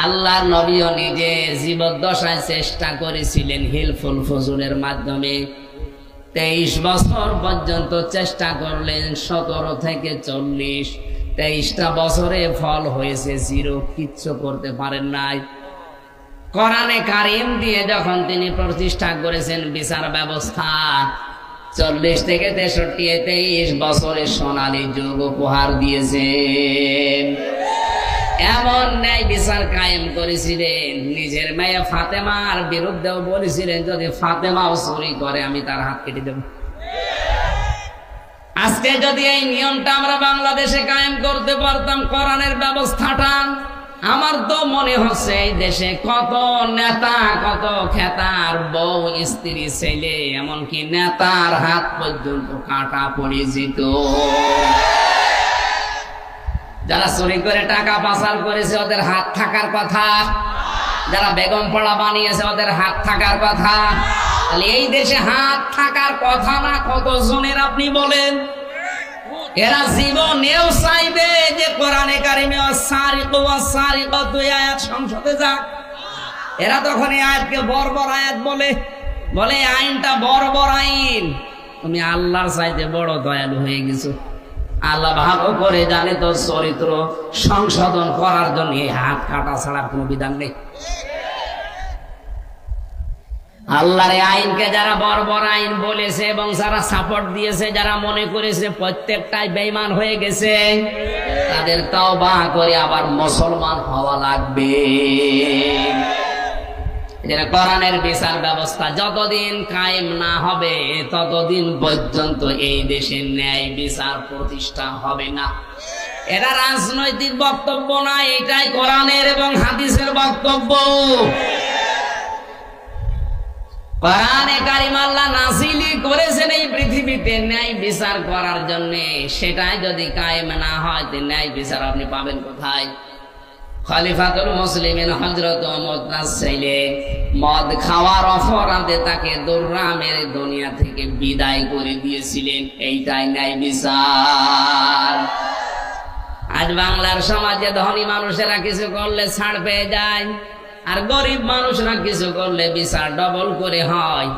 আল্লাহর নবীও নিজে জীবদ্দশায় চেষ্টা করেছিলেন হিলফুল ফুজুলের মাধ্যমে। 23 বছর পর্যন্ত চেষ্টা করলেন, 17 থেকে 40, 23টা বছরে ফল হয়েছে 0, কিচ্ছু করতে পারেন নাই। কোরআনে কারিম দিয়ে যখন তিনি প্রতিষ্ঠা করেছেন বিচার ব্যবস্থা, 40 থেকে 63, 23 বছরের সোনালী যুগ উপহার দিয়েছেন। এমন ন্যায় বিচার কায়েম করেছিলেন, নিজের মেয়ে ফাতেমার বিরুদ্ধেও বলেছিলেন যদি ফাতেমাও চুরি করে আমি তার হাত কেটে দেব। আজকে যদি এই নিয়মটা আমরা বাংলাদেশে কায়েম করতে পারতাম, কোরআনের ব্যবস্থাটা, আমার তো মনে হচ্ছে এই দেশে কত নেতা, কত খেতার বউ, স্ত্রী, ছেলে, এমনকি নেতার হাত পর্যন্ত কাটা পড়ে যেত। যারা চুরি করে টাকা পাচার করেছে ওদের হাত থাকার কথা, যারা বেগম পড়া বানিয়েছে ওদের হাত থাকার কথা। তাহলে এই দেশে হাত থাকার কথা না কতজনের আপনি বলেন? এরা জীবনেও চাইবে যে কোরআনে কারিমে ওয়াস-সারিকু ওয়াস-সারিকাতু আয়াত সংসদে যাক। এরা তখন এই আয়াতকে বর্বর আয়াত বলে আইনটা বর্বর আইন। তুমি আল্লাহর চাইতে বড় দয়ালু হয়ে গেছো। আল্লাহ ভালো করে জানে তোর চরিত্র সংশোধন করার জন্য এই হাত কাটা ছাড়া কোনো বিধান নেই। আল্লাহর আইনকে যারা বর্বর আইন বলেছে এবং যারা সাপোর্ট দিয়েছে, যারা মনে করেছে প্রত্যেকটাই বেঈমান হয়ে গেছে, তাদের তওবা করে আবার মুসলমান হওয়া লাগবে। কোরআনের বিচার ব্যবস্থা যতদিন কায়েম না হবে ততদিন পর্যন্ত এই দেশে ন্যায় বিচার প্রতিষ্ঠা হবে না। এটা রাজনৈতিক বক্তব্য না, এটাই কোরআনের এবং হাদিসের বক্তব্য। কোরআনে কারিম আল্লাহ নাযিল করেছেন এই পৃথিবীতে ন্যায় বিচার করার জন্য, সেটাই যদি কায়েম না হয় তো ন্যায় বিচার আপনি পাবেন কোথায়? খলিফাতুল মুসলিমিন হযরত ওমর তার ছেলে মদ খাওয়ার অপরাধে তাকে দৌড়া মেরে দুনিয়া থেকে বিদায় করে দিয়েছিলেন। এইটাই ন্যায় বিচার। আজ বাংলার সমাজে ধনী মানুষেরা কিছু করলে ছাড় পেয়ে যায়, আর গরিব মানুষরা কিছু করলে বিচার ডবল করে হয়।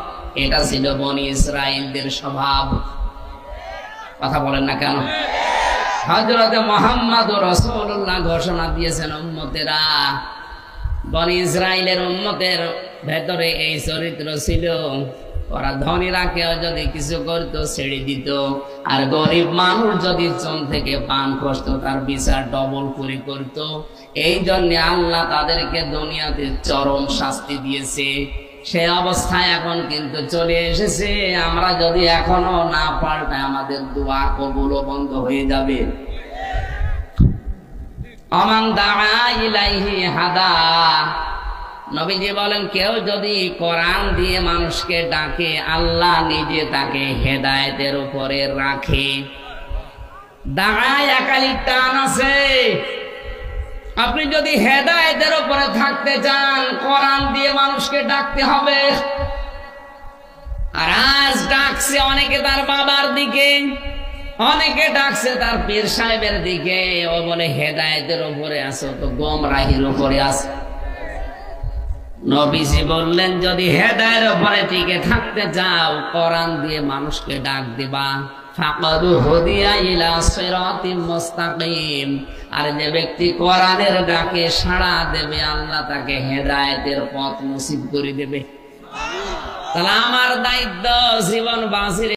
এটা ছিল বনি ইসরাইলদের স্বভাব। কথা বলেন না কেন? হযরত মুহাম্মদ রাসূলুল্লাহ ঘোষণা দিয়েছেন, উম্মতেরা, বনি ইসরাইলের উম্মতের ভেতরে এই চরিত্র ছিল। ওরা ধনীরা কেউ যদি কিছু করত ছেড়ে দিত, আর গরিব মানুষ যদি চুন থেকে পান খসত তার বিচার ডবল করে করত। এই জন্য আল্লাহ তাদেরকে দুনিয়াতে চরম শাস্তি দিয়েছে। সেই অবস্থায় এখন কিন্তু চলে এসেছে। আমরা যদি এখনো না পাল্টাই আমাদের দোয়া কবুল বন্ধ হয়ে যাবে। আমান দাআ ইলাইহি হাদা, নবীজি বলেন কেউ যদি কোরআন দিয়ে মানুষকে ডাকে আল্লাহ নিজে তাকে হেদায়েতের উপরে রাখে। দাআ একালি টান আছে। আপনি যদি হেদায়েতের উপরে থাকতে চান কোরআন দিয়ে মানুষকে ডাকতে হবে। আর আজ ডাকছে অনেকে তার বাবার দিকে, অনেকে ডাকছে তার পীর সাহেবের দিকে। ও বলে হেদায়েতের উপরে আছো, তো গোমরাহির উপরে আছো। নবীজি বললেন যদি হেদায়েতের উপরে টিকে থাকতে চাও কোরআন দিয়ে মানুষকে ডাক দিবা। ফাকাদ হুদিয়া ইলা সিরাতিম মুস্তাকিম। আর যে ব্যক্তি কোরআনের ডাকে সাড়া দেবে আল্লাহ তাকে হেদায়েতের পথ নসিব করে দেবে। তাহলে আমার দায়িত্ব জীবন বাঁচিয়ে